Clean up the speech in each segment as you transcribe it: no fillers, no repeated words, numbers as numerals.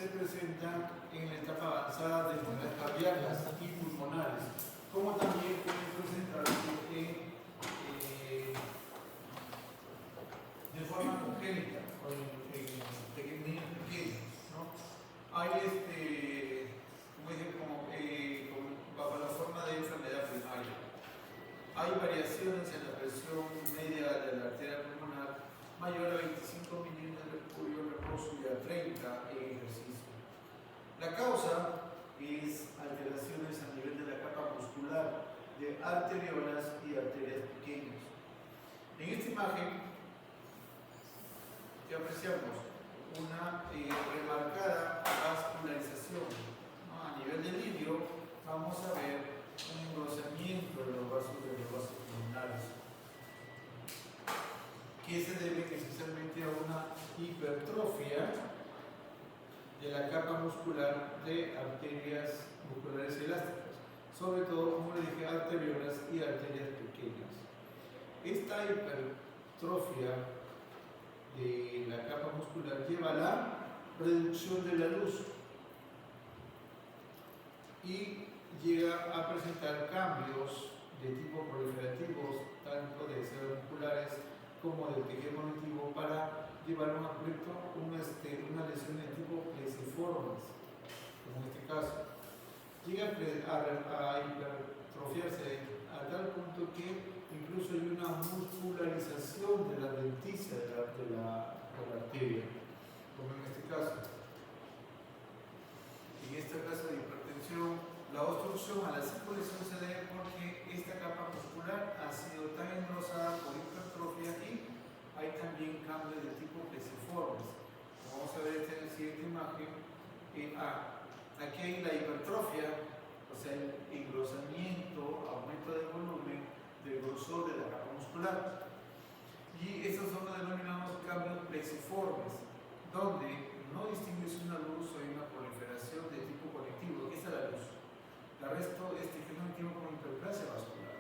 se presenta en la etapa avanzada de enfermedades cardíacas y pulmonares, como también pueden presentarse de forma congénita o en niños pequeños, ¿no? Hay como dije, bajo la forma de enfermedad primaria. Hay variaciones en la presión media de la arteria pulmonar mayor a 25 milímetros de mercurio en reposo y a 30 en ejercicio. La causa es alteraciones a nivel de la capa muscular de arteriolas y arterias pequeñas. En esta imagen que apreciamos una remarcada vascularización, ¿no? A nivel del vidrio vamos a ver un engrosamiento de los vasos pulmonares, que se debe esencialmente a una hipertrofia de la capa muscular de arterias musculares elásticas, sobre todo, como le dije, arteriolas y arterias pequeñas. Esta hipertrofia de la capa muscular lleva a la reducción de la luz y llega a presentar cambios de tipo proliferativos, tanto de células musculares como del tejido conectivo, para llevar a un aspecto, una lesión de tipo plesiformes, como en este caso. Llega a hipertrofiarse a tal punto que incluso hay una muscularización de la denticia de la arteria, como en este caso. En este caso de hipertensión, la obstrucción a la circulación se debe porque esta capa muscular ha sido tan engrosada por hipertrofia y hay también cambios de tipo plesiformes. Como vamos a ver en la siguiente imagen, aquí hay la hipertrofia, o sea, el engrosamiento, aumento del volumen, del grosor de la capa muscular. Y estos son los denominados cambios plesiformes, donde no distingues una luz o una proliferación de tipo conectivo. Esta es la luz. El resto es tejido conectivo con hiperplasia vascular.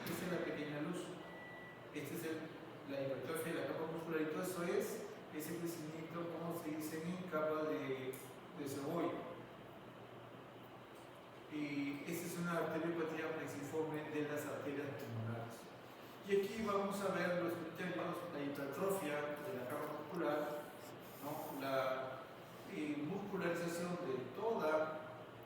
Esta es la pequeña luz. Esta es la hipertrofia de la capa muscular, y todo eso es ese crecimiento, como se dice, en capa de cebolla. Y esta es una arteriopatía plesiforme de las arterias pulmonares. Y aquí vamos a ver los criterios: la hipertrofia de la capa muscular, ¿no? La muscularización de toda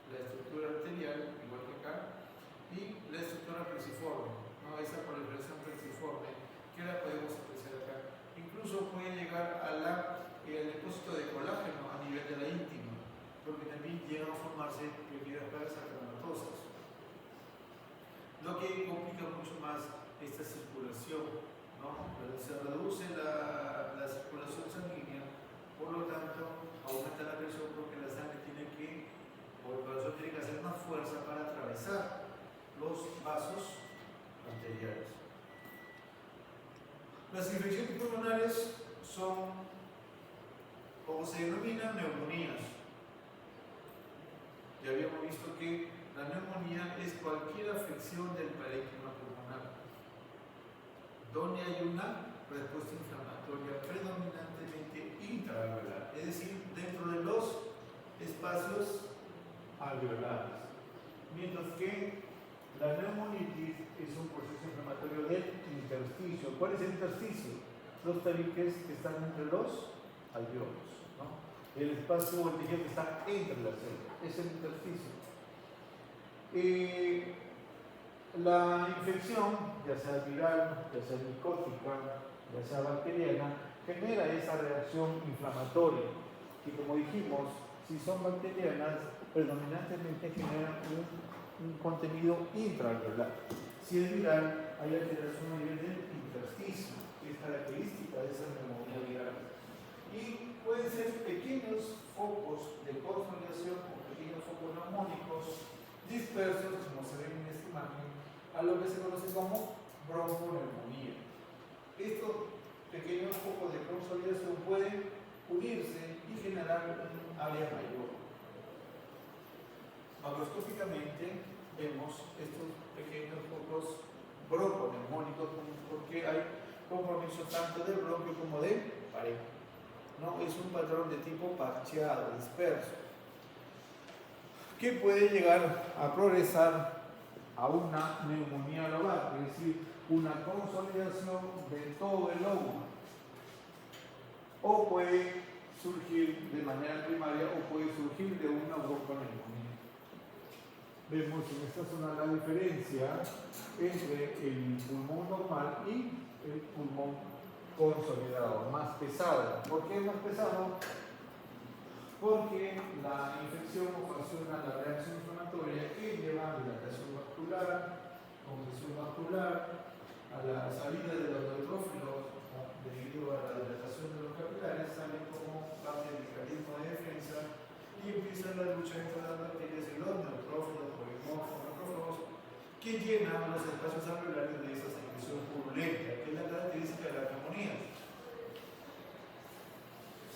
la estructura arterial, igual que acá, y la estructura plesiforme, ¿no? Esa proliferación plesiforme que la podemos apreciar acá. Incluso puede llegar al depósito de colágeno a nivel de la íntima, porque también llegan a formarse pequeñas placas acromatosas, lo que complica mucho más esta circulación, ¿no? Se reduce la circulación sanguínea, por lo tanto aumenta la presión, porque la sangre o el corazón tiene que hacer más fuerza para atravesar los vasos arteriales. Las infecciones pulmonares son, como se denominan, neumonías. Ya habíamos visto que la neumonía es cualquier afección del parénquima pulmonar, donde hay una respuesta inflamatoria predominantemente intraalveolar, es decir, dentro de los espacios alveolares. Mientras que la neumonitis es un proceso inflamatorio del intersticio. ¿Cuál es el intersticio? Los tabiques que están entre los alveolos, ¿no? El espacio o el tejido que está entre las células es el intersticio. La infección, ya sea viral, ya sea micótica, ya sea bacteriana, genera esa reacción inflamatoria, que, como dijimos, si son bacterianas, predominantemente generan un contenido intraalveolar. Si es viral, hay alteración a nivel del intersticio, que es característica de esa neumonía viral. Y pueden ser pequeños focos de consolidación o pequeños focos neumónicos dispersos, como se ven en esta imagen, a lo que se conoce como bronconeumonía. Estos pequeños focos de consolidación pueden unirse y generar un área mayor. Macroscópicamente vemos estos pequeños focos bronconeumónicos porque hay compromiso tanto del bronquio como de pared. ¿no? Es un patrón de tipo parcheado, disperso, que puede llegar a progresar a una neumonía lobar, es decir, una consolidación de todo el óvulo, o puede surgir de manera primaria o puede surgir de una bronconeumonía. Vemos en esta zona la diferencia entre el pulmón normal y el pulmón consolidado, más pesado. ¿Por qué es más pesado? Porque la infección ocasiona la reacción inflamatoria que lleva a dilatación vascular, congestión vascular, a la salida de los neutrófilos, ¿no? Debido a la dilatación de los capilares, salen como parte del mecanismo de defensa y empieza la lucha entre las bacterias y los neutrófilos, polimorfos, macrófagos, que llenan los espacios alveolares de esa secreción purulenta, que es la característica de la neumonía.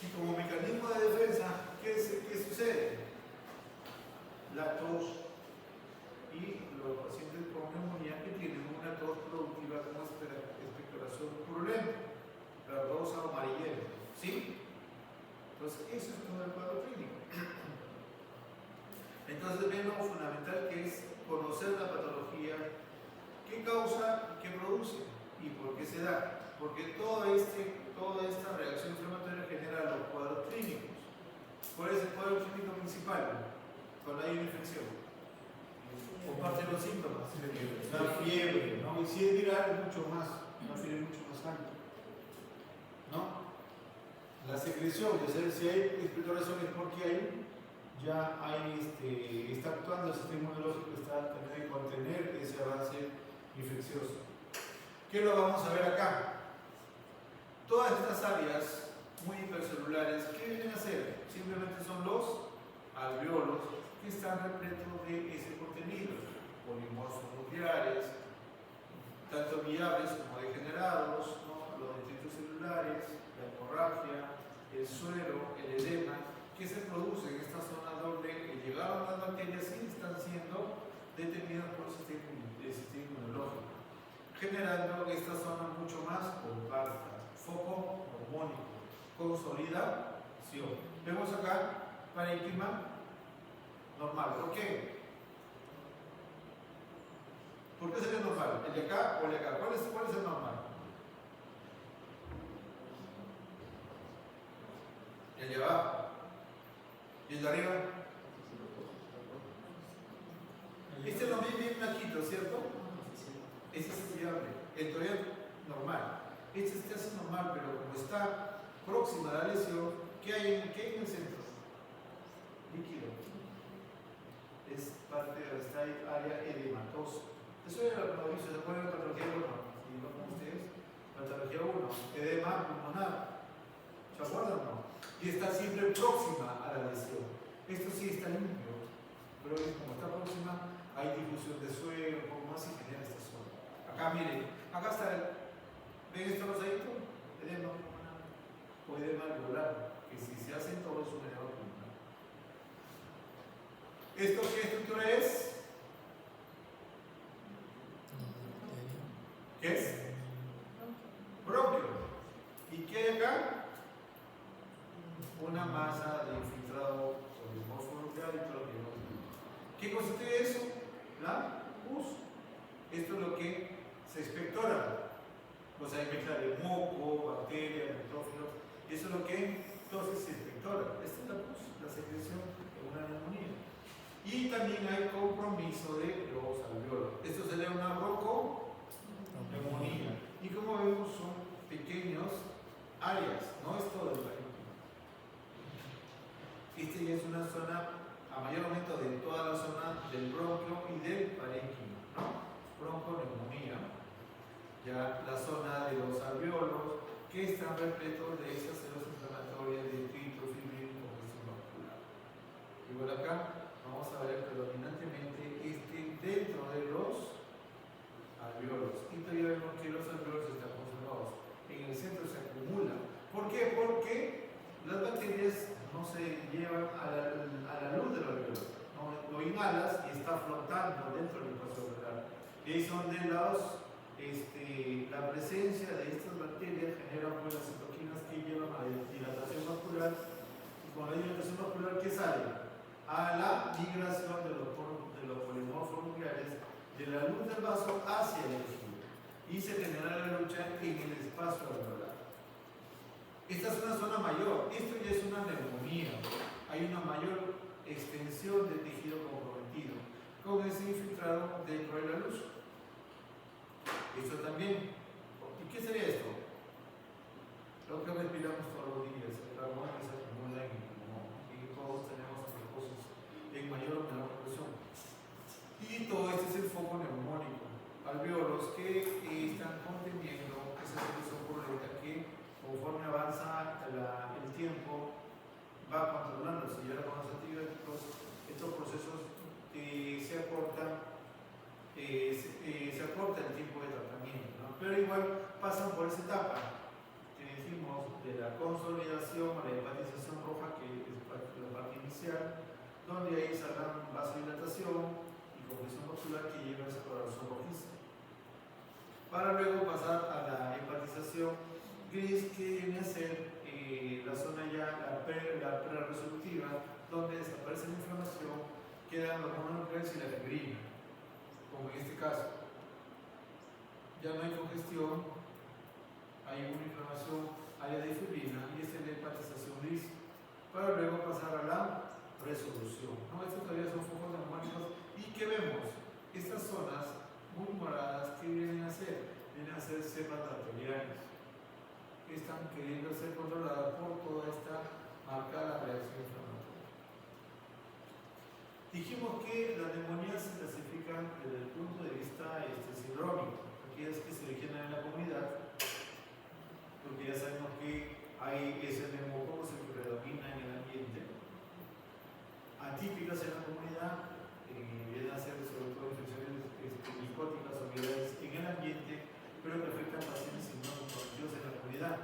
Y como mecanismo de defensa, ¿qué sucede? La tos y los pacientes con neumonía que tienen una tos productiva con expectoración purulenta, rosa o amarillenta, ¿sí? Entonces, eso es todo el cuadro clínico. Entonces, vemos lo fundamental que es conocer la patología, qué causa, qué produce y por qué se da. Porque toda esta reacción inflamatoria genera los cuadros clínicos. ¿Cuál es el cuadro clínico principal? Cuando hay una infección. Comparte los síntomas. La fiebre, ¿no? Y si es viral, es mucho más, una fiebre mucho más alta, ¿no? La secreción, es decir, si hay expectoración es porque hay, ya hay, está actuando el sistema inmunológico, está tratando de contener ese avance infeccioso. ¿Qué lo vamos a ver acá? Todas estas áreas muy hipercelulares, ¿qué vienen a hacer? Simplemente son los alveolos que están repletos de ese contenido, polimorfos nucleares, tanto viables como degenerados, ¿no? Los detritos celulares, la hemorragia, el suero, el edema, que se produce en esta zona donde llegaron las bacterias y están siendo detenidas por el sistema inmunológico, generando esta zona mucho más compacta, foco hormónico, consolidación. Vemos acá parénquima normal. ¿Por qué? ¿Por qué sería normal? ¿El de acá o el de acá? ¿Cuál es el normal? El de abajo. ¿Y el de arriba? Este lo vi bien blanquito, ¿cierto? Ese es viable. El todavía normal. Este es casi normal, pero como está próxima a la lesión, ¿qué hay en el centro? Líquido. Es parte de esta área edematosa. Eso era lo que se pone en la patología 1. ¿Sí? ¿No con ustedes? Patología 1. Edema pulmonar. ¿Se acuerdan o no? Y está siempre próxima a la lesión. Esto sí está limpio, pero como está próxima, hay difusión de suero, como más se genera esta zona. Acá miren, acá está el. ¿Ven esto rosadito? Edema pulmonar o edema alveolar, que si se hacen todos es un edema pulmonar. ¿Esto qué estructura es? ¿Qué es? Bronquio. ¿Y qué hay acá? Una masa de infiltrado polimorfo nuclear y todo lo que. ¿Qué constituye eso? La pus. Esto es lo que se expectora. O sea, hay mezcla de moco, bacterias, neutrófilos. Eso es lo que entonces se expectora. Esta es la pus, la secreción de una neumonía. Y también hay compromiso de los alveolos. Esto sería una bronconeumonía. Y como vemos, son pequeños áreas, no es todo el parénquima. Esta ya es una zona, a mayor aumento de toda la zona del bronquio y del parénquima, ¿no? Bronconeumonía. Ya la zona de los alveolos que están repletos de esas células inflamatorias de fibril y congestión vascular. Igual acá vamos a ver predominantemente dentro de los alveolos. Y todavía vemos que los alveolos están conservados. En el centro se acumula. ¿Por qué? Porque las bacterias no se llevan a la luz del alveolo. No, lo inhalas y está flotando dentro del espacio alveolar. Y ahí son de los la presencia de estas bacterias genera pues, las citoquinas que llevan a la dilatación vascular, y con la dilatación vascular, ¿qué sale? A la migración de los polimorfos nucleares de la luz del vaso hacia el tejido, y se genera la lucha en el espacio alveolar. Esta es una zona mayor, esto ya es una neumonía, hay una mayor extensión del tejido comprometido con ese infiltrado dentro de la luz. Esto también. ¿Y qué sería esto? Lo que respiramos todos los días, el carbón que se acumula en el pulmón, y todos tenemos cosas en mayor o menor proporción. Y todo este es el foco neumónico, alveolos que están conteniendo esa secreción purulenta que conforme avanza el tiempo va controlándose. Y ahora con los antibióticos estos procesos se acorta el tiempo de tratamiento, ¿no? Pero igual pasan por esa etapa que decimos de la consolidación a la hepatización roja, que es la parte inicial, donde ahí saldrán vasodilatación y compresión vascular que lleva a esa coloración rojiza, para luego pasar a la hepatización gris, que viene a ser la zona ya, la preresolutiva, donde desaparece la inflamación, quedan los mononucleares y la fibrina, como en este caso. Ya no hay congestión, hay una inflamación, área de fibrina, y esta es la hepatización gris, para luego pasar a la resolución, ¿no? Estos todavía son focos neumónicos. ¿Y qué vemos? Estas zonas muy moradas, ¿qué vienen a ser? Vienen a ser cepas bacterianas que están queriendo ser controladas por toda esta marcada reacción inflamatoria. Dijimos que las neumonías se clasifican desde el punto de vista sindrómico, aquellas que se originan en la comunidad, porque ya sabemos que hay ese neumococos el que predomina en el ambiente. Atípicas en la comunidad, vienen a ser sobre todo infecciones micóticas o virales en el ambiente, pero que afectan pacientes inmunocomprometidos en la comunidad.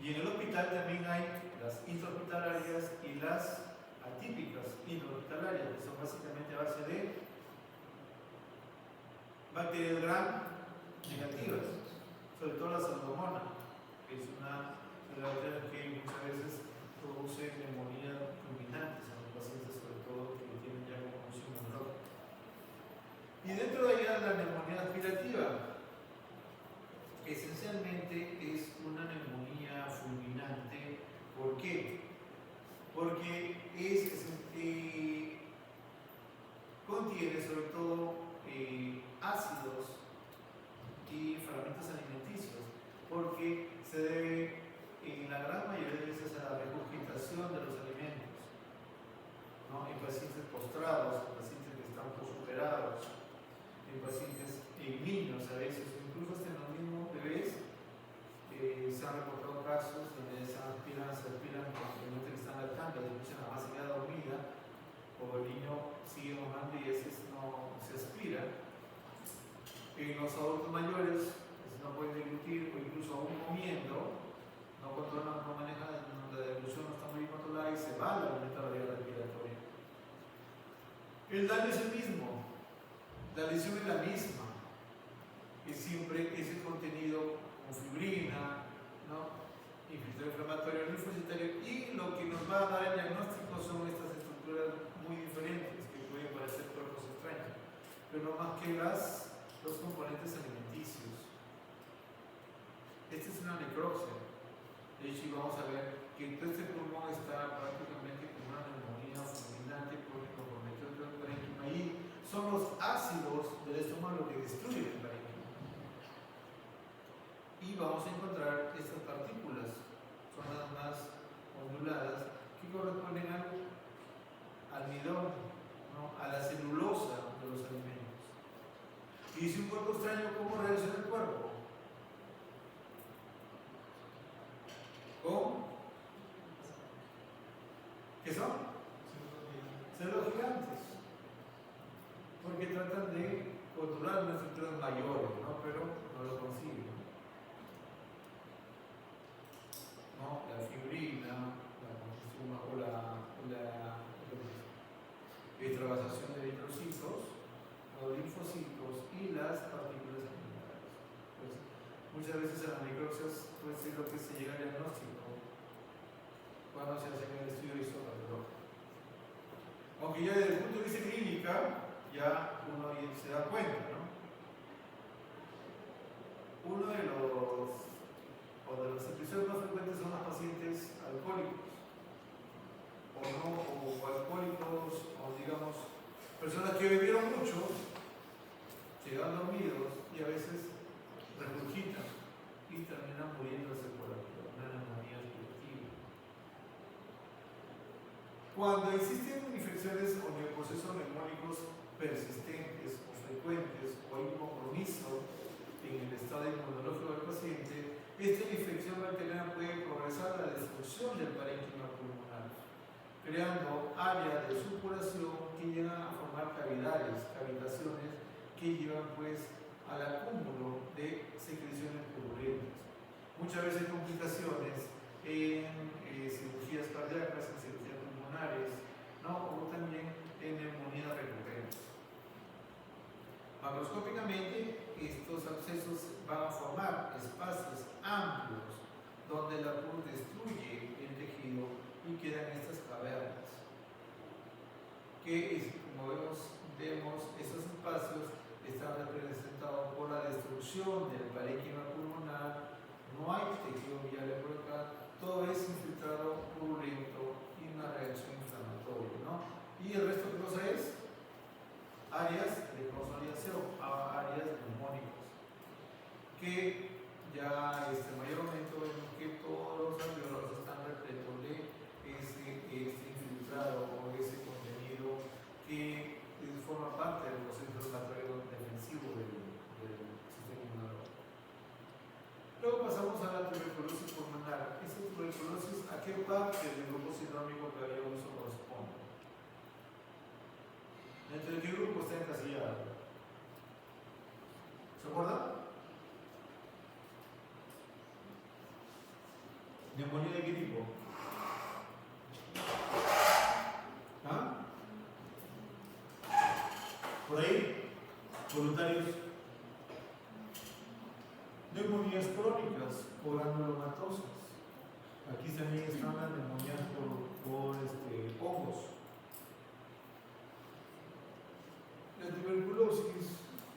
Y en el hospital también hay las intrahospitalarias y las atípicas intrahospitalarias, que son básicamente a base de bacterias gram negativas, sobre todo la pseudomonas, que es una de las bacterias que muchas veces produce neumonía fulminantes en los pacientes, sobre todo que tienen ya conmoción neurológica. Y dentro de ella la neumonía aspirativa, esencialmente es una neumonía fulminante. ¿Por qué? Porque contiene sobre todo ácidos y fragmentos alimenticios, porque se debe en la gran mayoría de veces a la regurgitación de los alimentos, ¿no? En pacientes postrados, en pacientes que están posoperados, en pacientes, en niños a veces, incluso hasta en los mismos bebés. Se han reportado casos donde se aspiran con el momento que están lactando, le escuchan la más queda dormida, o el niño sigue mamando y ese no se aspira. En los adultos mayores no pueden deglutir, o incluso aún comiendo, no controlan, no manejan, la deglución no está muy bien controlada y se va la aumenta la vía respiratoria. El daño es el mismo, la lesión es la misma, es siempre ese contenido con fibrina, ¿no? Infiltrado inflamatorio linfocitario, y lo que nos va a dar el diagnóstico son estas estructuras muy diferentes que pueden parecer cuerpos extraños, pero no más que los componentes alimenticios. Esta es una necropsia. De hecho, vamos a ver que todo este pulmón está prácticamente como una neumonía fulminante porque comprometió el parénquima, y son los ácidos del estómago que destruyen el parénquima. Y vamos a encontrar estas partículas, son las más onduladas, que corresponden al almidón, ¿no? A la celulosa de los alimentos. Y si un cuerpo extraño, ¿cómo reacciona el cuerpo? ¿Con? ¿Qué son? Células gigantes, porque tratan de controlar unas estructuras mayores, ¿no? Pero no lo consiguen. ¿No? La fibrina, la congestión o la extravasación de eritrocitos, los linfocitos y las partículas alimentarias. Muchas veces en las necropsias puede ser lo que se llega al diagnóstico cuando se hace el estudio histopatológico. Aunque ya desde el punto de vista clínica, ya uno se da cuenta, ¿no? Uno de los episodios más frecuentes son los pacientes alcohólicos, o alcohólicos, o digamos, personas que bebieron mucho, llegan dormidos y a veces regurgitan y terminan muriéndose por una neumonía obstructiva. Cuando existen infecciones o procesos neumónicos persistentes o frecuentes o hay un compromiso en el estado inmunológico del paciente, esta infección bacteriana puede progresar a la destrucción del parénquima pulmonar, creando áreas de supuración que llegan a formar cavitaciones que llevan pues al acúmulo de secreciones purulentas. Muchas veces complicaciones en cirugías cardíacas, en cirugías pulmonares, ¿no? O también en neumonías recurrentes. Macroscópicamente, estos abscesos van a formar espacios amplios donde la pus destruye el tejido y quedan estas cavernas. Que, como vemos, esos espacios están representados por la destrucción del parénquima pulmonar, no hay tejido viable por acá, todo es infiltrado purulento y una reacción inflamatoria, ¿no? Y el resto de cosas es áreas de consolidación, áreas neumónicas, que ya mayormente vemos que todos los alveolos están repletos de ese infiltrado o ese contenido que forma parte del proceso inflamatorio defensivo del sistema inmunológico. Luego pasamos a la tuberculosis pulmonar. Esta tuberculosis, ¿a qué parte del grupo sindrómico que había uso corresponde? ¿Dentro de qué grupo está encasillado? ¿Se acuerdan? ¿Neumonía de qué tipo? ¿Ah? ¿Por ahí? ¿Voluntarios? Neumonías crónicas o granulomatosas. Aquí también están las neumonías por hongos. La tuberculosis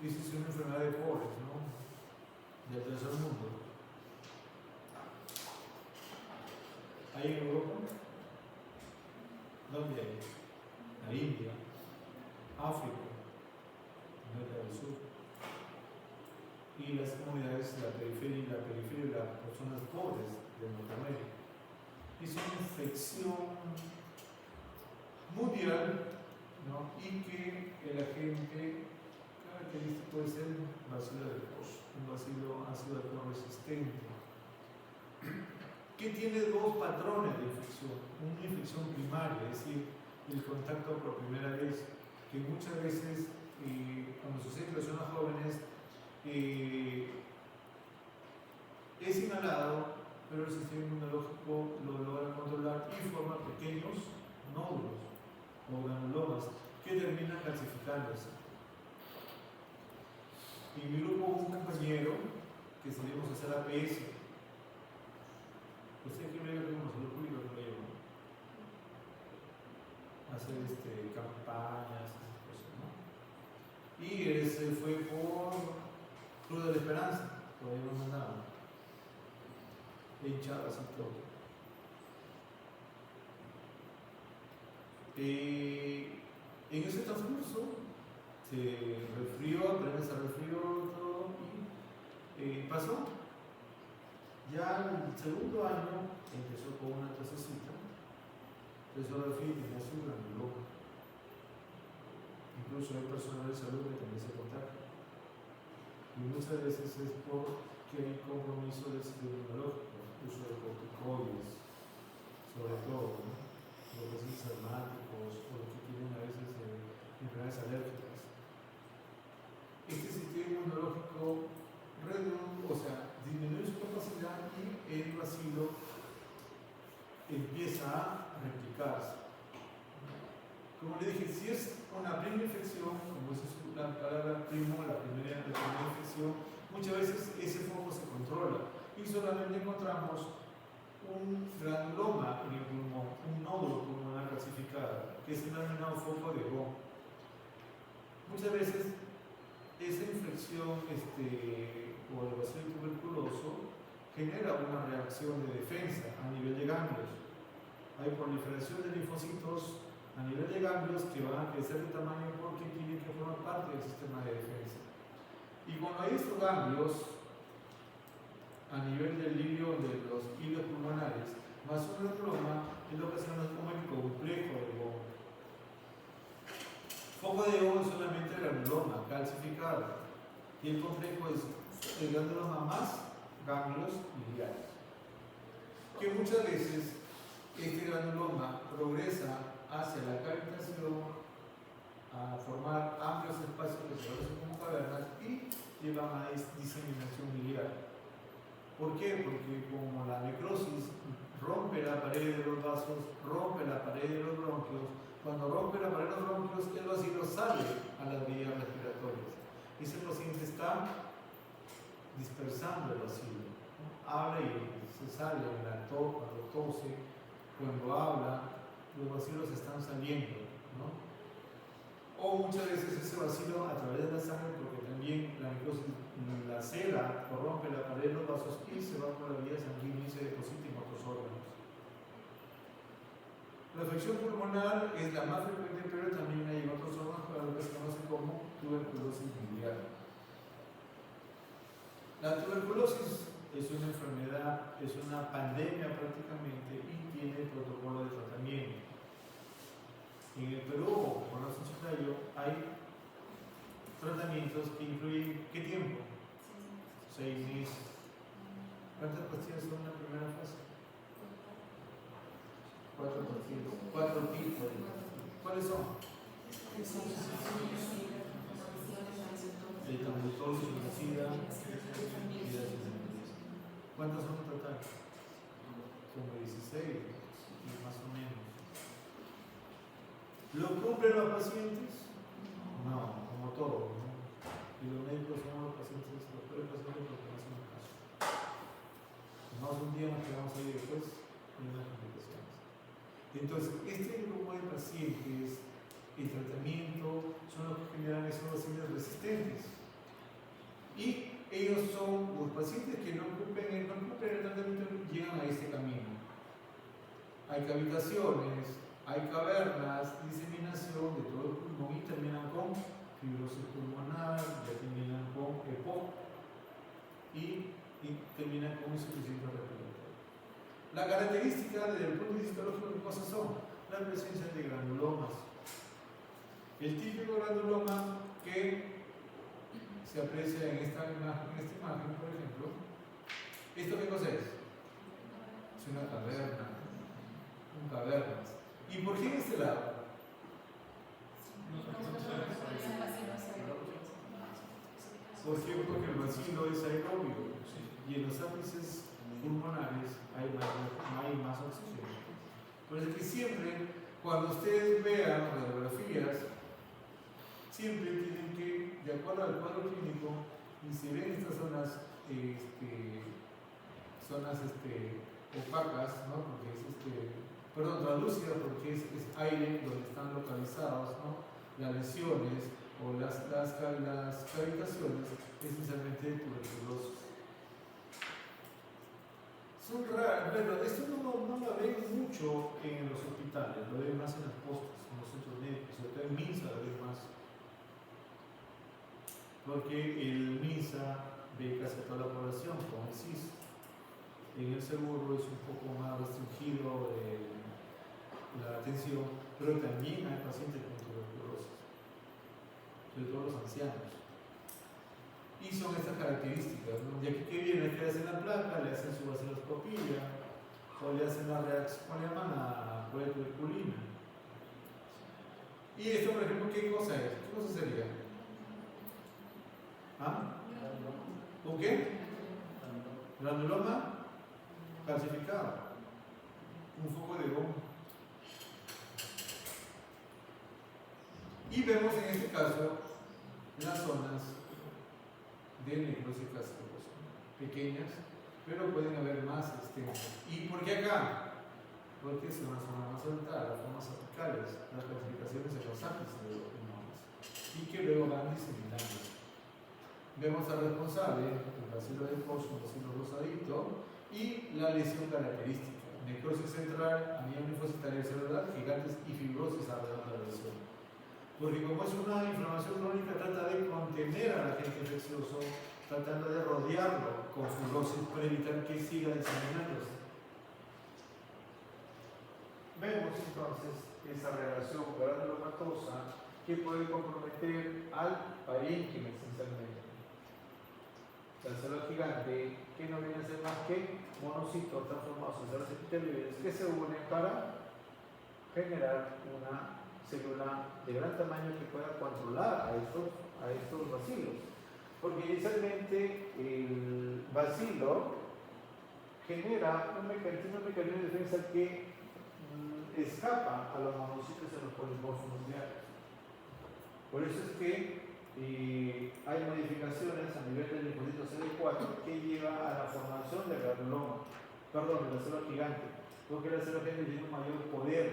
es una enfermedad de pobres, ¿no? Del tercer mundo. ¿Hay en Europa? ¿Dónde hay? La India, África, América del Sur. Y las comunidades de la periferia y las personas pobres de Norteamérica. Es una infección mundial, ¿no? Y que el agente característico puede ser un bacilo de Koch, un bacilo ácido resistente, que tiene dos patrones de infección. Una infección primaria, es decir, el contacto por primera vez, que muchas veces cuando sucede en personas jóvenes es inhalado, pero el sistema inmunológico lo logra controlar y forma pequeños nódulos o granulomas que terminan calcificándose. En mi grupo hubo un compañero que salimos a hacer APS. Usted que me diga como salud pública que me llevó a hacer campañas, esas cosas, ¿no? Y ese fue por Cruz de la Esperanza, todavía no mandaban. Hinchadas y todo. En ese transcurso se resfrió, apenas se resfrió todo y pasó. Ya el segundo año empezó con una tosecita, empezó a decir que tenía su granuloma. Incluso hay personal de salud que también se contagia. Y muchas veces es porque hay compromiso del sistema inmunológico, uso de corticoides, sobre todo, ¿no? Los pacientes asmáticos o los que tienen a veces enfermedades alérgicas. Este sistema inmunológico disminuye su capacidad y el bacilo empieza a replicarse. Como le dije, si es una primera infección, como es la palabra primo, la primera infección, muchas veces ese foco se controla y solamente encontramos un granuloma en el pulmón, un nódulo pulmonar calcificado, que es el denominado foco de Gaume. Muchas veces esa infección o el bacilo tuberculoso genera una reacción de defensa a nivel de ganglios. Hay proliferación de linfocitos a nivel de ganglios que van a crecer de tamaño porque tienen que formar parte del sistema de defensa. Y cuando hay estos ganglios a nivel del hilio de los hilios pulmonares, más un granuloma es lo que se llama como el complejo de Gaume. Foco de Gaume es solamente el granuloma calcificado y el complejo es el granuloma más ganglios iliares. Que muchas veces este granuloma progresa hacia la cavitación, a formar amplios espacios que se conocen como cavernas y llevan a diseminación biliar. ¿Por qué? Porque como la necrosis rompe la pared de los vasos, rompe la pared de los bronquios, cuando rompe la pared de los bronquios, el bacilo sale a las vías respiratorias. Ese paciente está dispersando el bacilo, ¿no? Habla y se sale en la tos, cuando tose, cuando habla, los bacilos están saliendo, ¿no? O muchas veces ese bacilo a través de la sangre, porque también la necrosis lacera o rompe la pared de los vasos y se va por la vía sanguínea y se deposita en otros órganos. La afección pulmonar es la más frecuente, pero también hay en otros órganos para lo que se conoce como tuberculosis biliar. La tuberculosis es una enfermedad, es una pandemia prácticamente y tiene protocolo de tratamiento. En el Perú, por la Chiclayo, hay tratamientos que incluyen ¿qué tiempo? 6 meses. ¿Cuántas pastillas son en la primera fase? 4 pastillas. 4 tipos. ¿Cuáles son? El tambutol, suicida, ¿cuántas son en total? Como 16, más o menos. ¿Lo cumplen los pacientes? No, como todo, ¿no? Y los médicos somos los pacientes, los peores pacientes porque no hacen caso. Más un día nos quedamos ahí después con unas complicaciones. Entonces, este grupo de pacientes, el tratamiento, son los que generan esos pacientes resistentes. Y ellos son los pacientes que no cumplen el tratamiento, llegan a este camino. Hay cavitaciones, hay cavernas, diseminación de todo el pulmón y terminan con fibrosis pulmonar, ya terminan con EPOC y terminan con insuficiencia respiratoria. La característica desde el punto de vista histológico, ¿qué cosas son? La presencia de granulomas. El típico granuloma que se aprecia en esta imagen, por ejemplo, ¿esto qué cosa es? Es una caverna, cavernas. ¿Y por qué en este lado? ¿Por qué? Porque el bacilo es aerobio y en los ápices pulmonares hay más oxígeno. Por eso es que siempre, cuando ustedes vean radiografías, siempre tienen que, de acuerdo al cuadro clínico, y se ven estas zonas, opacas, ¿no? Porque es translúcidas porque es aire donde están localizados, ¿no? Las lesiones o las cavitaciones, esencialmente tuberculosis. Son raras, pero esto no lo ven mucho en los hospitales, lo ven más en las postas, en los centros médicos, sobre todo en MINSA lo ven más. Porque el MINSA ve casi a toda la población, como el CIS. En el seguro es un poco más restringido la atención, pero también hay pacientes con tuberculosis, sobre todo los ancianos. Y son estas características, ¿no? De aquí que viene, que le hacen la placa, le hacen su vaciloscopía, o le hacen la reacción, o le llaman la prueba de tuberculina. Y esto, por ejemplo, ¿qué cosa es? ¿Qué cosa sería? ¿Ah? ¿Un qué? Granuloma calcificado. Un foco de Gaume. Y vemos en este caso las zonas de necrosis calcificada. pequeñas, pero pueden haber más extensas. ¿Y por qué acá? Porque es una zona más alta, las formas apicales, las clasificaciones en los ápices de los pulmones, y que luego van diseminándose. Vemos al responsable, el bacilo del Koch, un bacilo rosadito, y la lesión característica, necrosis central, anemia linfocitaria celular, gigantes y fibrosis alrededor de la lesión. Porque como es una inflamación crónica, trata de contener al agente infeccioso, tratando de rodearlo con fibrosis para evitar que siga diseminándose. Vemos entonces esa relación granulomatosa que puede comprometer al parénquima esencialmente. La célula gigante, que no viene a ser más que monocitos transformados en células epitelioides que se unen para generar una célula de gran tamaño que pueda controlar a estos bacilos. Porque inicialmente el bacilo genera un mecanismo de defensa que escapa a los monocitos en los polimorfos diarios. Por eso es que hay modificaciones a nivel del linfocito CD4 que lleva a la formación del granuloma, de la célula gigante, porque la célula gigante tiene un mayor poder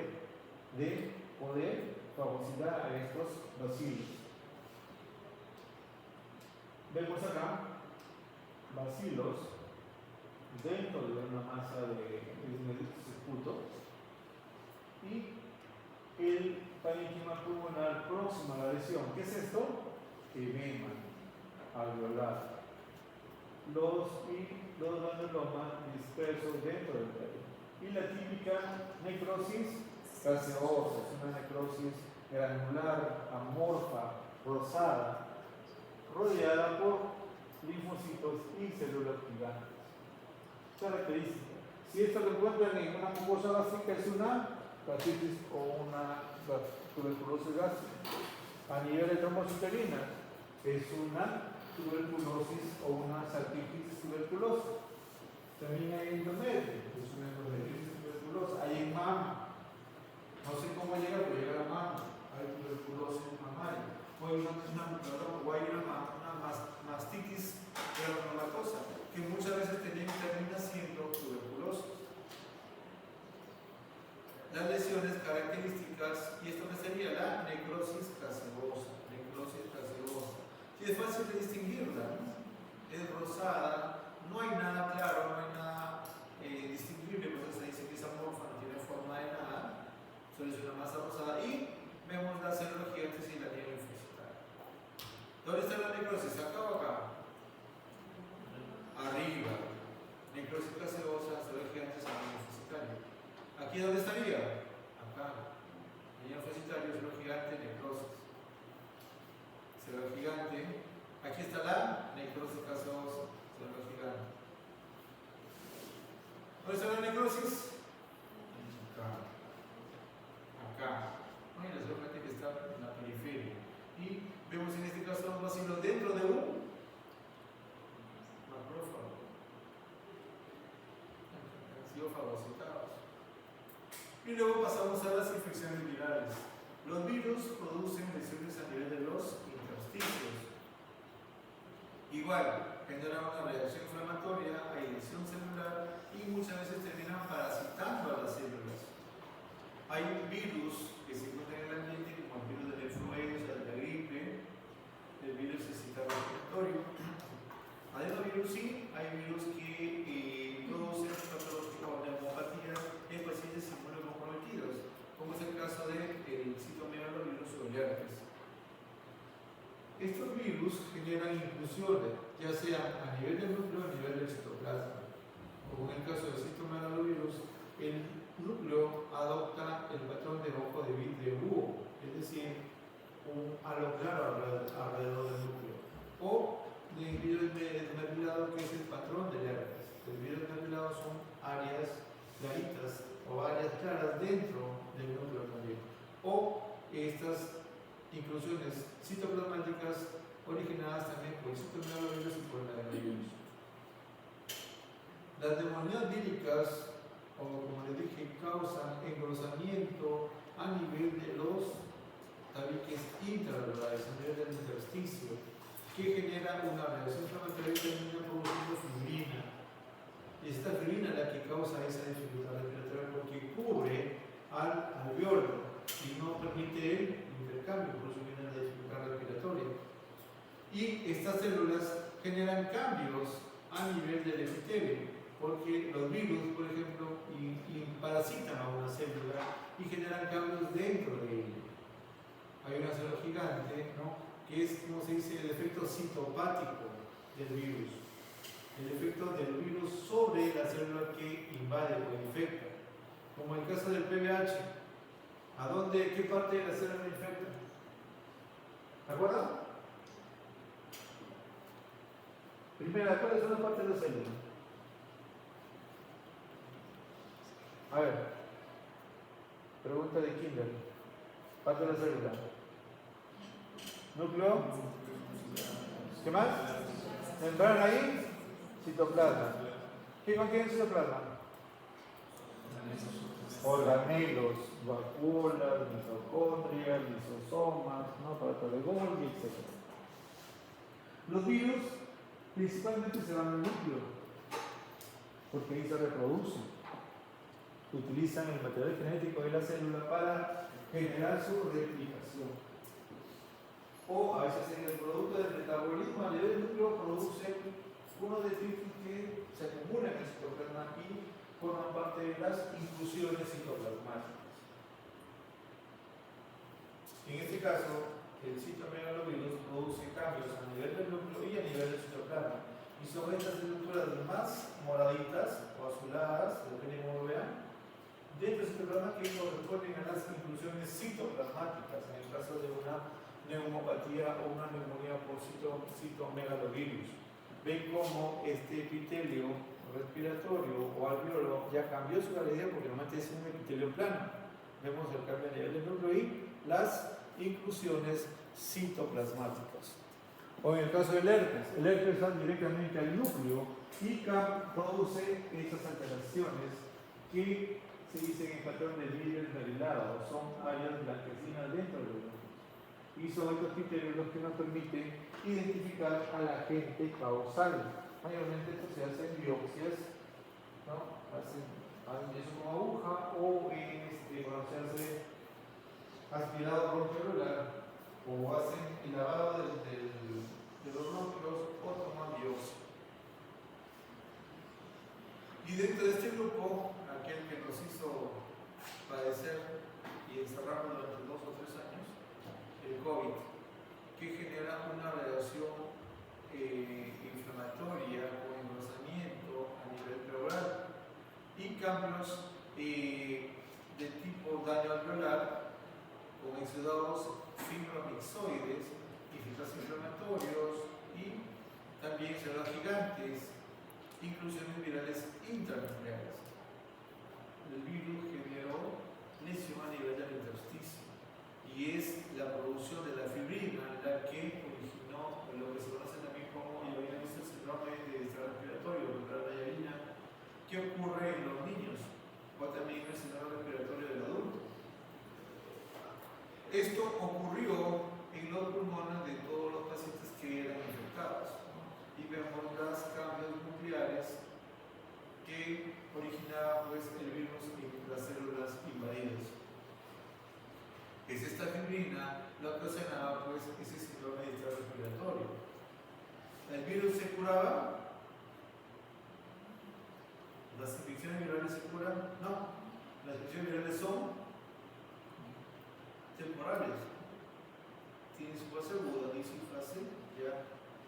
de poder fagocitar a estos bacilos. Vemos acá bacilos dentro de una masa de circuito y el parénquima pulmonar próximo a la lesión. ¿Qué es esto? Edema alveolar. Los granulomas dispersos dentro del parénquima. Y la típica necrosis gaseosa, es una necrosis granular, amorfa, rosada, rodeada por linfocitos y células gigantes. Característica. Si esto lo encuentran en una mucosa gástrica, es una gastritis o una tuberculosis gástrica. A nivel de trombocitolina, es una tuberculosis o una salpitis tuberculosa. También hay endometrio, es una endometriosis tuberculosa. Hay en mama. No sé cómo llega, pero llega a la mama. Hay tuberculosis mamaria. O hay una mastitis granulomatosa, que muchas veces termina siendo tuberculosis. Las lesiones características, y esto me sería la necrosis caseosa. Y es fácil de distinguirla, ¿no? Es rosada, no hay nada claro, no hay nada distinguible, pues se dice que es amorfa, no tiene forma de nada, solo es una masa rosada, y vemos las células gigantes y la línea linfocitaria. ¿Dónde está la necrosis? ¿Acá o acá? Arriba. Necrosis caseosa, células gigantes, la línea linfocitaria. ¿Aquí dónde estaría? Acá. Línea linfocitaria, célula gigante, necrosis. Célula gigante. Aquí está la necrosis caseosa, célula gigante. ¿Dónde está la necrosis? Acá. Y la célula que está en la periferia. Y vemos en este caso un bacilo dentro de un macrófago. Han sido fagocitados. Y luego pasamos a las infecciones virales. Los virus producen lesiones a nivel de los intersticios. Igual, generan una reacción inflamatoria, hay lesión celular y muchas veces terminan parasitando a las células. Hay virus que se encuentran en el ambiente, como el virus de la influenza, de la gripe, el virus excitado respiratorio. Adenovirus sí, hay virus que producen neumopatías en pacientes inmunocomprometidos, como es el caso del citomegalovirus o el herpes. Estos virus generan inclusiones, ya sea a nivel del núcleo o a nivel del citoplasma. Como en el caso del citomegalovirus, el núcleo adopta el patrón de ojo de vidrio búho, es decir, un halo claro alrededor del núcleo. O del virus desmerulado, que es el patrón del herpes. El virus desmerulado son áreas claritas o áreas claras dentro del núcleo también. O estas inclusiones citoplasmáticas originadas también por el citomegalovirus y por el adenovirus. Las neumonías víricas, o como les dije, causan engrosamiento a nivel de los tabiques intraalveolares, a nivel del intersticio. que genera una reacción inflamatoria y termina produciendo fibrina. Y esta fibrina es la que causa esa dificultad respiratoria porque cubre al alveolo y no permite el intercambio, por eso viene la dificultad respiratoria. Y estas células generan cambios a nivel del epitelio, porque los virus, por ejemplo, parasitan a una célula y generan cambios dentro de ella. Hay una célula gigante, ¿no?, que es, como se dice, el efecto citopático del virus. El efecto del virus sobre la célula que invade o infecta. Como el caso del PVH. ¿Qué parte de la célula infecta? ¿De acuerdo? Primera, ¿cuáles son las partes de la célula? A ver. Pregunta de Kinder. Parte de la célula. Núcleo. ¿Qué más? Membrana ahí. Citoplasma. ¿Qué contiene el citoplasma? Organelos, vacuolas, mitocondrias, lisosomas, aparato de Golgi, etc. Los virus principalmente se van al núcleo, porque ahí se reproducen. Utilizan el material genético de la célula para generar su replicación. O a veces en el producto del metabolismo a nivel del núcleo producen unos detritos que se acumulan en el citoplasma y forman parte de las inclusiones citoplasmáticas. En este caso, el citomegalovirus produce cambios a nivel del núcleo y a nivel del citoplasma. Y son estas estructuras más moraditas o azuladas, depende de cómo lo vean, dentro del citoplasma que corresponden a las inclusiones citoplasmáticas, en el caso de una neumopatía o una neumonía por citomegalovirus. Ven cómo este epitelio respiratorio o alveolo ya cambió su galería porque normalmente es un epitelio plano. Vemos el cambio a nivel del núcleo y las inclusiones citoplasmáticas. O en el caso del herpes va directamente al núcleo y produce estas alteraciones que se dicen en patrón de Miller o son áreas blanquecinas dentro del núcleo. Y son estos criterios los que nos permiten identificar al agente causal. Mayormente esto se hace en biopsias, ¿no? Hacen eso con aguja o cuando se hace aspirado bronquiolar o hacen el lavado de los bronquios o toman biopsia. Y dentro de este grupo, aquel que nos hizo padecer y encerrarnos durante 2 o 3 años, el COVID, que genera una reacción inflamatoria o engrosamiento a nivel pleural y cambios de tipo daño alveolar con exudados fibromixoides, infiltrados inflamatorios y también células gigantes, inclusiones virales intranucleares. El virus generó lesión a nivel del intersticio y es la producción de la fibrina la que originó lo que se conoce también como el síndrome de estrés respiratorio, la yayina, que ocurre en los niños o también en el síndrome respiratorio del adulto. Esto ocurrió en los pulmones de todos los pacientes que eran infectados, ¿no? Y vemos los cambios nucleares que originaban pues, el virus en las células invadidas. Es esta fibrina lo que ocasionaba pues, ese síndrome de estrés respiratorio. ¿El virus se curaba? ¿Las infecciones virales se curan? No. Las infecciones virales son temporales. Tienen su fase aguda y su fase ya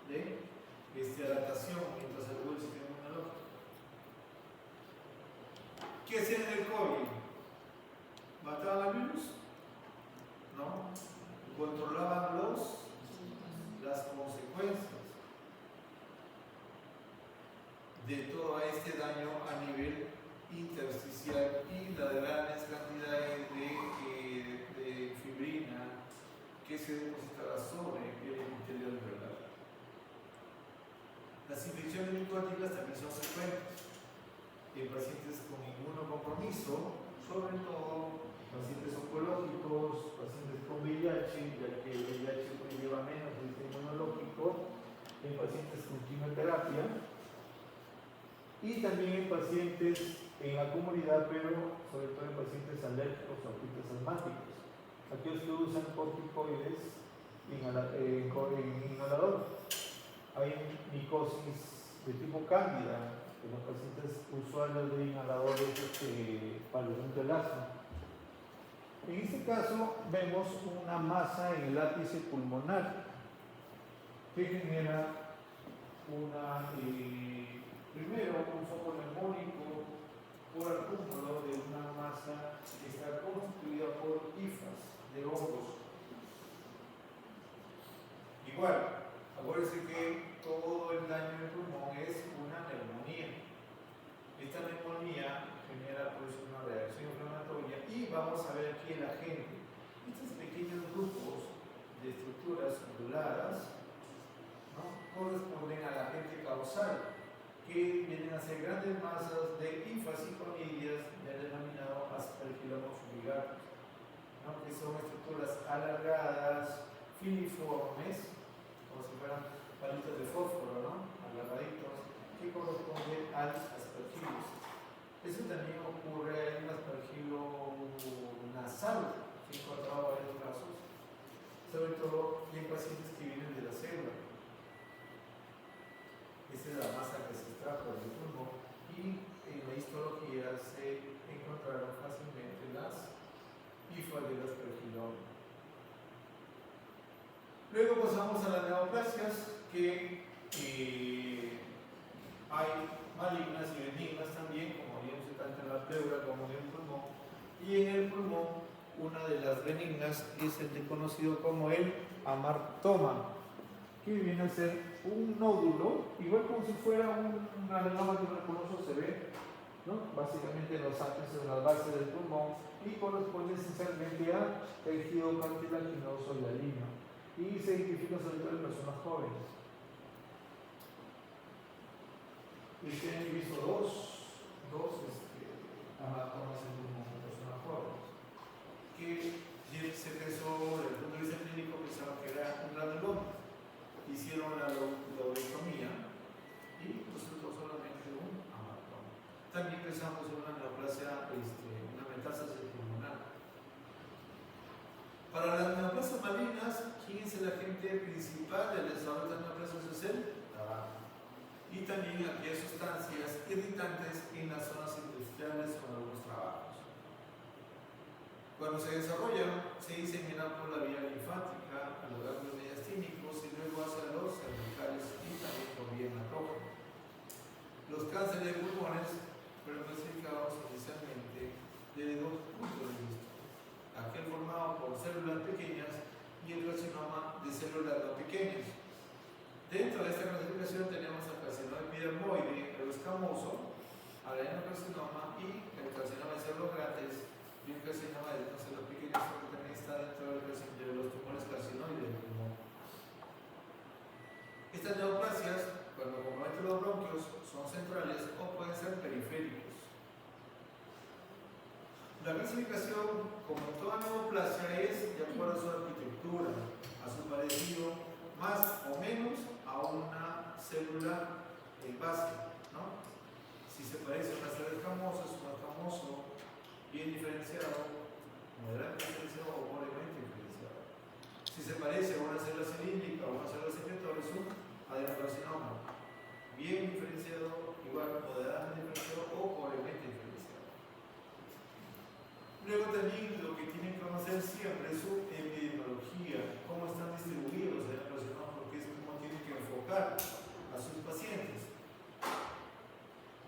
de adaptación mientras se aguda el sistema inmunológico. ¿Qué hacían en el COVID? ¿Mataban al virus? No. Controlaban las consecuencias de todo este daño a nivel intersticial y las grandes cantidades de fibrina que se depositaba sobre el epitelio alveolar. Las infecciones micóticas también son frecuentes en pacientes con inmunocompromiso y también en pacientes en la comunidad, pero sobre todo en pacientes alérgicos o artritis asmáticos, aquellos que usan corticoides en inhalador. Hay micosis de tipo cándida en los pacientes usuarios de inhaladores para el asma. En este caso vemos una masa en el ápice pulmonar que genera primero un foco neumónico por acúmulo de una masa que está constituida por hifas de hongos. Igual, acuérdense que todo el daño del pulmón es una neumonía. Esta neumonía genera pues una reacción inflamatoria y vamos a ver aquí el agente. Estos pequeños grupos de estructuras onduladas, ¿no?, corresponden al agente causal, que vienen a ser grandes masas de hifas y conillas del denominado Aspergillus fumigatus, ¿no?, que son estructuras alargadas, filiformes, como si fueran palitos de fósforo, ¿no?, alargaditos, que corresponden al Aspergillus. Eso también ocurre en un Aspergillus nasal, que he encontrado varios casos, sobre todo en pacientes que vienen de la célula. Esta es la masa que se extrajo del pulmón y en la histología se encontraron fácilmente las hifas de las Aspergillus. Luego pasamos a las neoplasias, que hay malignas y benignas también, como vimos tanto en la pleura como en el pulmón. Y en el pulmón, una de las benignas es el conocido como el amartoma, que viene a ser un nódulo, igual como si fuera un adenoma tuberculoso, se ve, ¿no?, básicamente en los ápices, en las bases del pulmón, y corresponde esencialmente a tejido cartilaginoso hialino, y se identifica sobre todo en personas jóvenes. Este año he visto dos amatomas en pulmón en personas jóvenes, que se pensó, desde el punto de vista clínico, pensaban que era un granuloma. Hicieron la lobotomía y resultó solamente un amatoma. También pensamos en una neoplasia, una metástasis pulmonar. Para las neoplasias malignas, ¿quién es el agente principal del desarrollo de neoplasias? Es el tabaco. Y también aquellas sustancias irritantes en las zonas industriales o en algunos trabajos. Cuando se desarrolla, se disemina por la vía linfática a los ganglios mediastínicos y luego hacia los cervicales y también por vía hematógena. Los cánceres de pulmones fueron clasificados inicialmente desde dos puntos de vista: aquel formado por células pequeñas y el carcinoma de células no pequeñas. Dentro de esta clasificación tenemos el carcinoma epidermoide, el escamoso, adenocarcinoma y el carcinoma de células grandes y el carcinoma de células pequeñas, que también está dentro de los tumores carcinoides del pulmón. Estas neoplasias, cuando comprometen los bronquios, son centrales o pueden ser periféricos. La clasificación, como toda neoplasia, es de acuerdo a su arquitectura, a su parecido más o menos a una célula base, ¿no? Si se parece a una célula escamosa, es un escamoso bien diferenciado, moderadamente diferenciado o pobremente diferenciado. Si se parece a una célula cilíndrica o una célula secretora, es un adenocarcinoma, bien diferenciado, igual moderadamente diferenciado o pobremente diferenciado. Luego también lo que tienen que conocer siempre es su epidemiología, cómo están distribuidos los adenocarcinomas, porque es cómo tienen que enfocar a sus pacientes.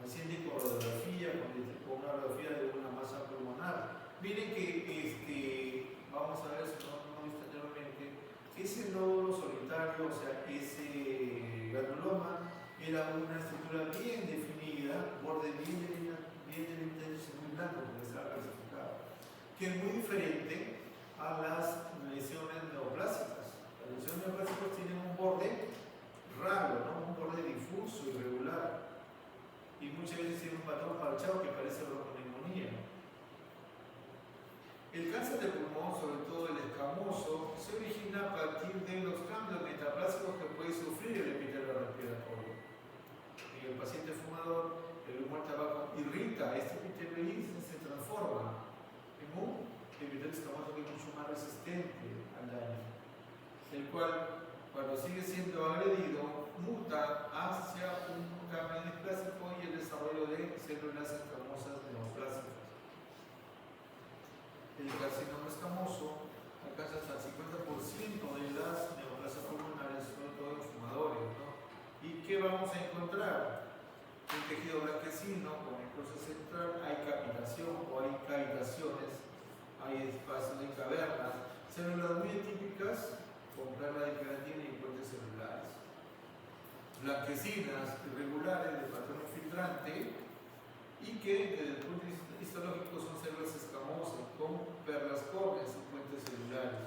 Paciente con radiografía, con una radiografía de una masa pulmonar. Miren que, vamos a ver si no lo visto anteriormente, ese nódulo solitario, o sea, ese granuloma, era una estructura bien definida, borde bien delimitado, muy blanco, porque estaba clasificado, que es muy diferente a las lesiones neoplásicas. Las lesiones neoplásicas tienen un borde raro, ¿no?, un borde difuso, irregular, y muchas veces tiene un patrón parchado que parece bronconeumonía. El cáncer de pulmón, sobre todo el escamoso, se origina a partir de los cambios metaplásicos que puede sufrir el epitelio respiratorio. En el paciente fumador, el humo del tabaco irrita este epitelio y se transforma en un epitelio escamoso que es mucho más resistente al daño, el cual, cuando sigue siendo agredido, muta hacia un cambio neoplásico y el desarrollo de células escamosas neoplásicas. El carcinoma escamoso alcanza hasta el 50% de las neoplasias pulmonares, sobre todo en fumadores, ¿no? ¿Y qué vamos a encontrar? En tejido blanquecino, con necrosis central, hay capitación o hay cavitaciones, hay espacios de cavernas, células muy típicas con perla de queratina y puentes celulares. Blanquecinas irregulares de patrón infiltrante y que desde el punto de vista histológico son células escamosas con perlas córneas y puentes celulares.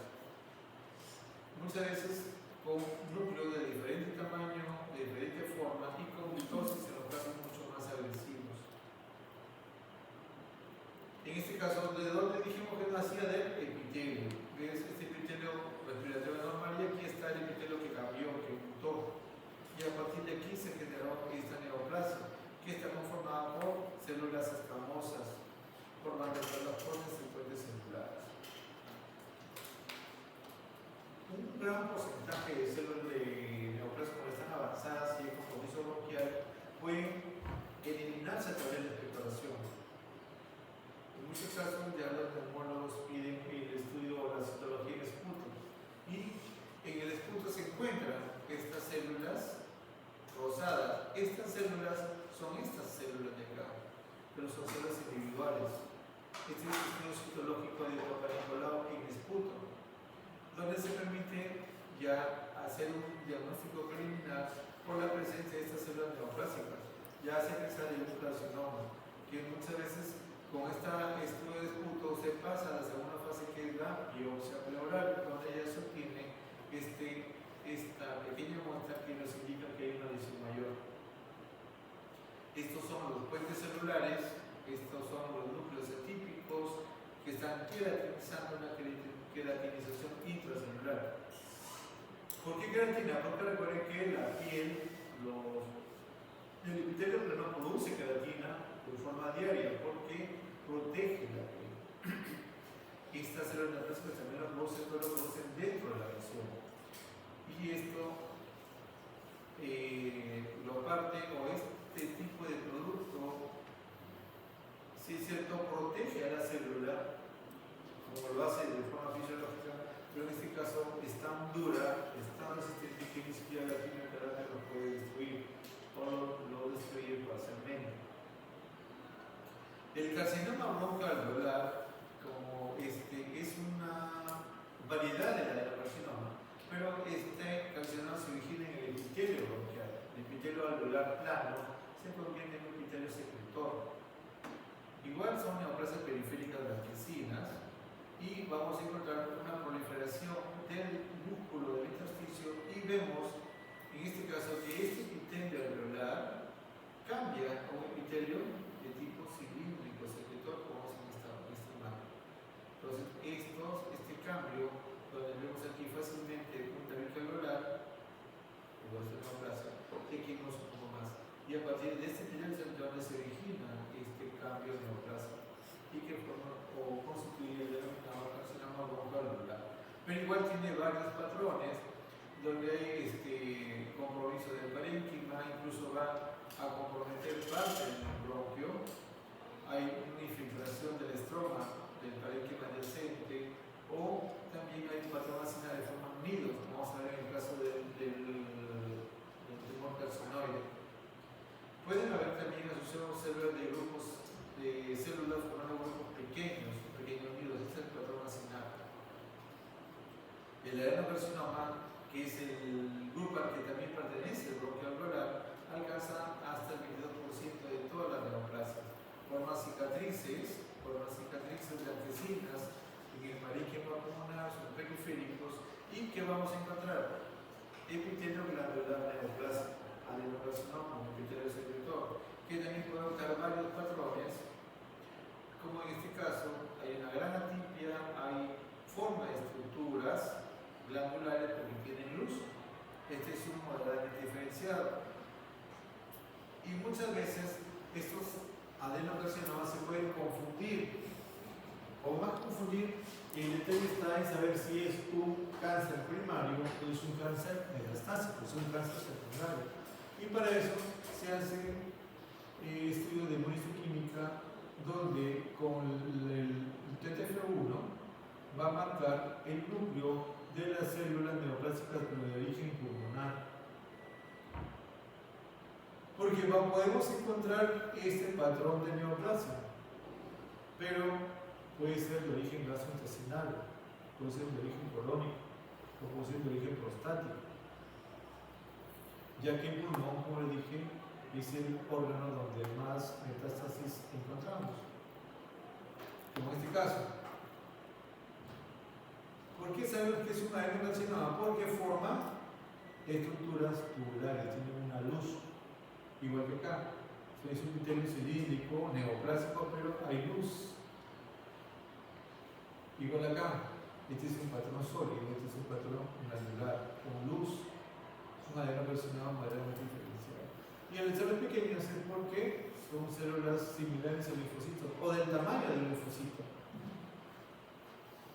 Muchas veces con núcleos de diferente tamaño, de diferente forma y con mitosis en los casos mucho más agresivos. En este caso, ¿de dónde dijimos que nacía? Del epitelio. ¿Ves? Este epitelio respiratorio normal y aquí está el epitelio que cambió, que mutó. Y a partir de aquí se generó esta neoplasia, que está conformada por células escamosas, formando las córneas y puentes celulares. Un gran porcentaje de células de neoplasia, cuando están avanzadas y en compromiso bronquial, pueden eliminarse a través de la expectoración. En muchos casos ya los neumólogos piden el estudio o la citología en esputo. Y en el esputo se encuentran estas células rosadas. Estas células son estas células de acá, pero son células individuales. Este es el estudio citológico de Papa Nicolau en esputo, donde se permite ya hacer un diagnóstico preliminar por la presencia de estas células neoplásicas. Ya se pensar en un carcinoma, que muchas veces con este estudio de esputo se pasa a la segunda fase, que es la biopsia pleural, donde ya se obtiene esta pequeña muestra que nos indica que hay una lesión mayor. Estos son los puentes celulares, estos son los núcleos atípicos que están queratinizando una queratinización intracelular. ¿Por qué queratina? Porque recuerden que la piel, el epitelio no produce queratina de forma diaria porque protege la piel. Estas células neoplásicas también lo producen, pero lo producen dentro de la lesión. Y esto lo parte, o este tipo de producto, si es cierto, protege a la célula, como lo hace de forma fisiológica, pero en este caso es tan dura, es tan resistente que ni siquiera la quimioterapia lo puede destruir, o lo destruye parcialmente. El carcinoma broncoalveolar, como es una variedad del adenocarcinoma, pero este carcinoma se origina en el epitelio bronquial. El epitelio alveolar plano se convierte en un epitelio secretor. Igual son neoplasias periféricas blanquecinas y vamos a encontrar una proliferación del músculo del intersticio y vemos en este caso que este epitelio alveolar cambia a un epitelio de tipo cilíndrico secretor, como es en esta imagen. Entonces este cambio, donde vemos aquí fácilmente un tabique alveolar, igual es una neoplasia, seguimos un poco más. Y a partir de este epitelio es donde se origina este cambio neoplásico y que forma o constituye el denominado carcinoma broncoalveolar. Pero igual tiene varios patrones donde hay compromiso del parénquima, incluso va a comprometer parte del bronquio, hay una infiltración del estroma del parénquima adyacente, o también hay patrones de forma unidos, como vamos a ver en el caso del tumor carcinoide. Pueden haber también asociados células de grupos de células formando grupos pequeños unidos. Este es el patrón asinal. El adenocarcinoma, que es el grupo al que también pertenece el bronquio alveolar, alcanza hasta el 22% de todas las neoplasias. Forma cicatrices blanquecinas en el parénquima pulmonar, son periféricos, y que vamos a encontrar epitelio glandular neoplásico, adenocarcinoma, epitelio secretor, que también puede adoptar varios patrones, como en este caso hay una gran atipia, hay forma de estructuras glandulares porque tienen luz. Este es un moderadamente diferenciado. Y muchas veces estos adenocarcinomas se pueden confundir, o más confundir, y el detalle está en saber si es un cáncer primario o es un cáncer metastásico, es un cáncer secundario. Y para eso se hacen estudios de inmunohistoquímica donde con el TTF1 va a marcar el núcleo de las células neoplásicas pero de origen pulmonar. Porque podemos encontrar este patrón de neoplasia, pero puede ser de origen gastrointestinal, puede ser de origen colónico, o puede ser de origen prostático, ya que el pulmón, como le dije, es el órgano donde más metástasis encontramos, como en este caso. ¿Por qué sabemos que es un adenocarcinoma? Porque forma estructuras tubulares, tiene una luz, igual que acá. Es un epitelio cilíndrico, neoplásico, pero hay luz. Igual acá, este es un patrón sólido, este es un patrón granular, con luz. Es un adenocarcinoma moderadamente diferenciado. Y en el células pequeñas es porque son células similares al linfocito, o del tamaño del linfocito,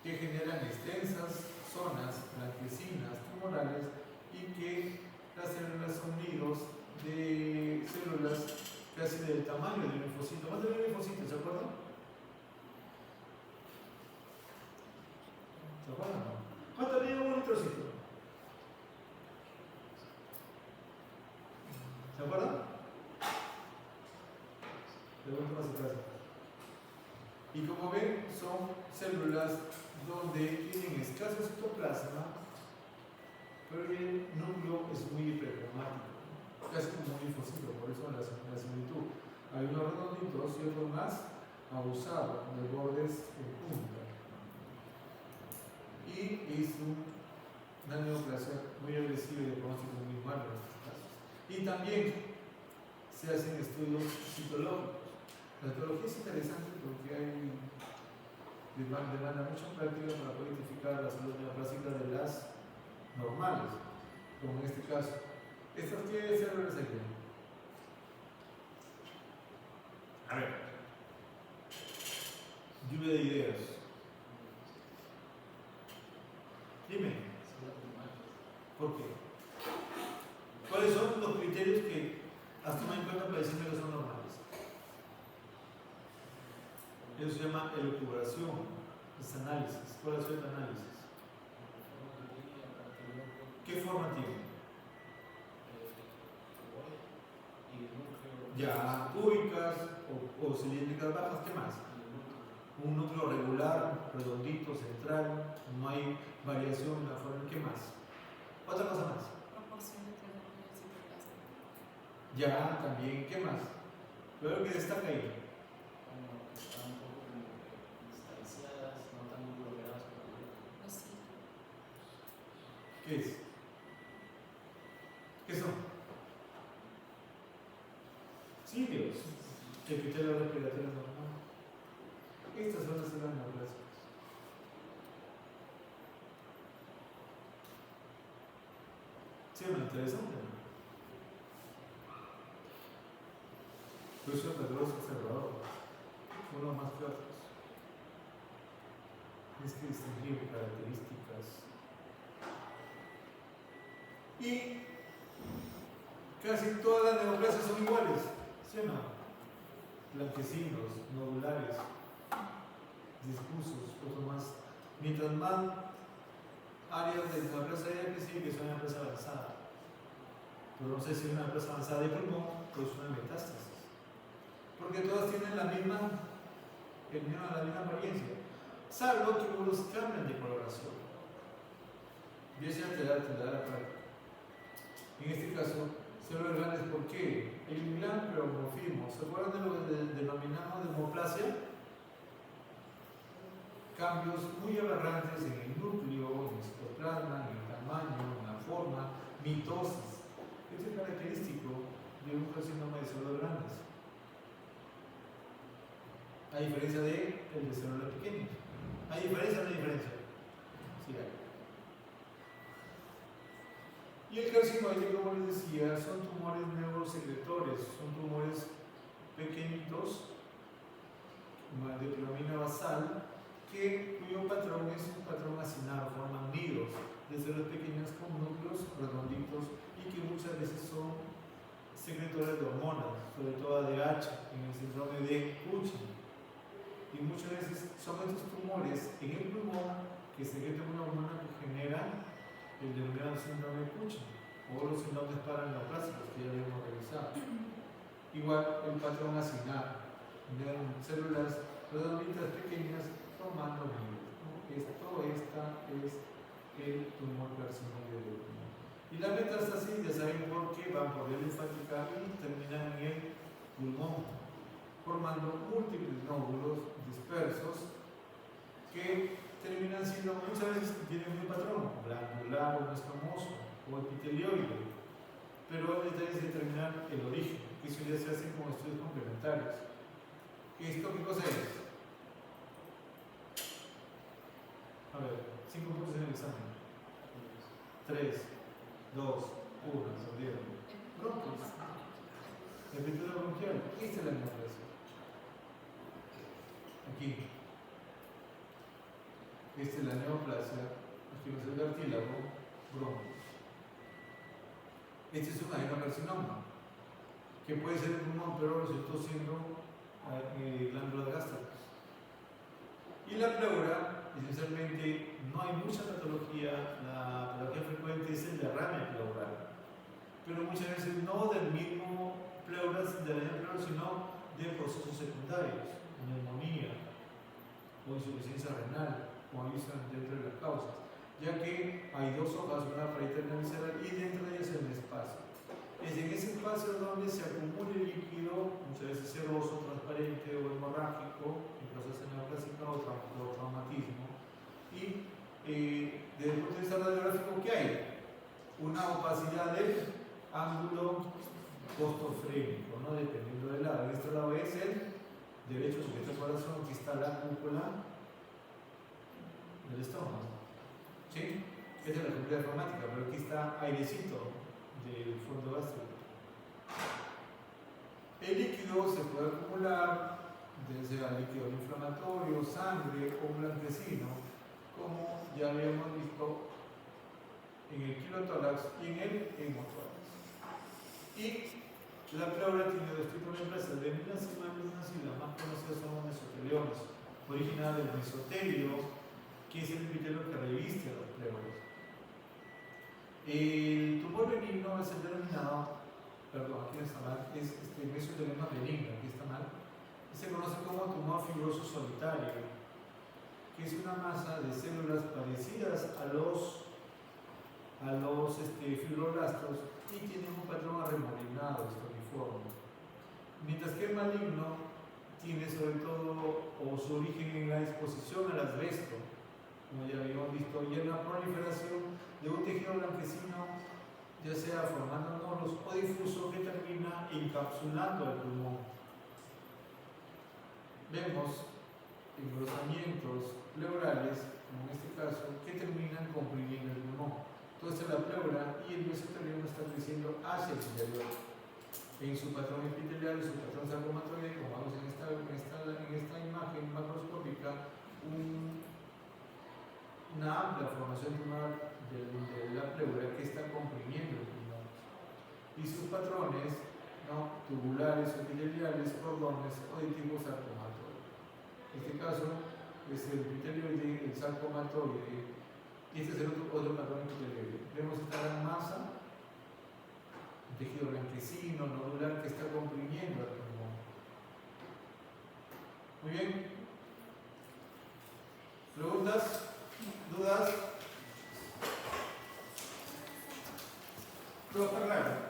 que generan extensas zonas blanquecinas tumorales y que las células son nidos de células casi del tamaño del linfocito, más del linfocito, ¿se acuerdan? ¿Se acuerdan? ¿Cuánto mide un eritrocito? ¿Se acuerdan? Pregunta más atrás. Y como ven, son células donde tienen escaso citoplasma, pero el núcleo es muy hipercromático, casi como un linfocito, por eso la similitud. Hay unos redonditos y otros más abusados, de bordes en punta. Y es una neoplasia muy agresiva y de pronóstico muy malo en estos casos. Y también se hacen estudios citológicos. La etología es interesante porque hay demanda mucha práctica para poder identificar las células neoplásicas de las normales, como en este caso. ¿Estas qué células aquí? A ver, lluvia de ideas. Dime. ¿Por qué? ¿Cuáles son los criterios que has tomado en cuenta para decirme que son normales? Eso se llama elucubración, es análisis. ¿Cuál es el análisis? ¿Qué forma tiene? Ya, cúbicas o cilíndricas bajas, ¿qué más? Un núcleo regular, redondito, central, no hay variación en la forma, ¿qué más? Otra cosa más. Proporción entre el núcleo y el citoplasma. Ya, también, ¿qué más? Luego que destaca ahí. Como que están un poco como distanciadas, no tan aglomeradas como Los ciclos. ¿Qué es? ¿Qué son? Cilios. Epitelio respiratorio normal. Estas son las células neoplásicas. Sí, es interesante, ¿no? Yo soy un patrón observador, uno más que otros. Es que distinguir características. Y casi todas las neoplasias son iguales, ¿sí o no? Blanquecinos, nodulares, discusos, otro más. Mientras más áreas de neoplasia hay, que sí, que es una neoplasia avanzada. Pero no sé si es una neoplasia avanzada de pulmón o es una metástasis. Porque todas tienen la misma apariencia, salvo que unos cambian de coloración. Y eso te da la práctica. En este caso, células grandes, ¿por qué? Hay un gran pleomorfismo. ¿Se acuerdan de lo que denominamos demosplasia? Cambios muy aberrantes en el núcleo, en el citoplasma, en el tamaño, en la forma, mitosis. Esto es característico de un carcinoma de células grandes. A diferencia de el de células pequeñas. ¿Hay diferencia o no hay diferencia? Sí hay. Y el carcinoide, como les decía, son tumores neurosecretores, son tumores pequeñitos de piramida basal cuyo patrón es un patrón acinado, forman nidos desde los pequeños con núcleos redonditos y que muchas veces son secretores de hormonas, sobre todo ADH, en el síndrome de Cushing. Y muchas veces son estos tumores en el pulmón que secretan una hormona que genera el denominado síndrome de Cushing o los síndromes paraneoplásicos que ya habíamos revisado. Igual el patrón acinado, células redonditas pequeñas formando nidos, ¿no? Esto esta es el tumor carcinóide del pulmón. Y la metástasis, ya saben por qué, van por vía linfática y terminan en el pulmón, formando múltiples nódulos dispersos que terminan siendo muchas veces que tienen un patrón glandular o escamoso o epitelioide, pero el detalle es determinar el origen, que eso ya se hace con estudios complementarios. ¿Esto qué cosa es? A ver, 5 puntos en el examen. 3, 2, 1, salieron. Bronquios. Epitelio bronquial. Esta es la neoplasia. Aquí. Esta es la neoplasia. Aquí va a ser el cartílago. Bronquios. Este es un adenocarcinoma, que puede ser el pulmón, pero resultó siendo glándulas gástricas. Y la pleura, esencialmente, no hay mucha patología. La patología frecuente es el derrame pleural, pero muchas veces no del mismo pleura, de la misma pleura, sino de procesos secundarios, neumonía o insuficiencia renal, como avisan dentro de las causas, ya que hay dos hojas, una parietal visceral y dentro de ellas el espacio. Es en ese espacio donde se acumula el líquido, muchas veces seroso, transparente o hemorrágico, en casos de neoplasia o traumatismo. Y desde el punto de vista radiográfico, ¿qué hay? Una opacidad del ángulo costofrénico, ¿no? Dependiendo del lado. En este lado es el derecho sujeto al corazón, aquí está la cúpula del estómago. ¿Sí? Esta es la cúpula diafragmática, pero aquí está airecito del fondo gástrico. El líquido se puede acumular desde el líquido inflamatorio, sangre o blanquecino, como ya habíamos visto en el quilotórax y en el hemotórax. Y la pleura tiene dos tipos de neoplasias, benignas y malignas, y las más conocidas son los mesoteliomas, originada del mesotelio, que es el epitelio que reviste a los pleuros. El tumor benigno es el denominado, perdón, aquí está mal, es mesotelioma benigno, aquí está mal. Se conoce como tumor fibroso solitario, que es una masa de células parecidas a los fibroblastos y tiene un patrón arremolinado, uniforme. Mientras que el maligno tiene sobre todo o su origen en la exposición al asbesto, como ya habíamos visto, y en la proliferación de un tejido blanquecino, ya sea formando nódulos o difuso, que termina encapsulando el pulmón. Vemos engrosamientos pleurales, como en este caso, que terminan comprimiendo el pulmón. Entonces la pleura y el mesotelioma están creciendo hacia el interior. En su patrón epitelial, en su patrón sarcomatoide, como vemos en esta imagen macroscópica, una amplia formación tumoral de la pleura que está comprimiendo el pulmón. Y sus patrones, ¿no?, tubulares, epiteliales, cordones o de tipo sarcomatoide. En este caso es el epitelioide, el sarcomatoide, y este es el otro patrón epitelioide. Vemos esta gran masa, un tejido blanquecino, nodular, que está comprimiendo el pulmón. Muy bien. ¿Preguntas? ¿Dudas? Todo está claro.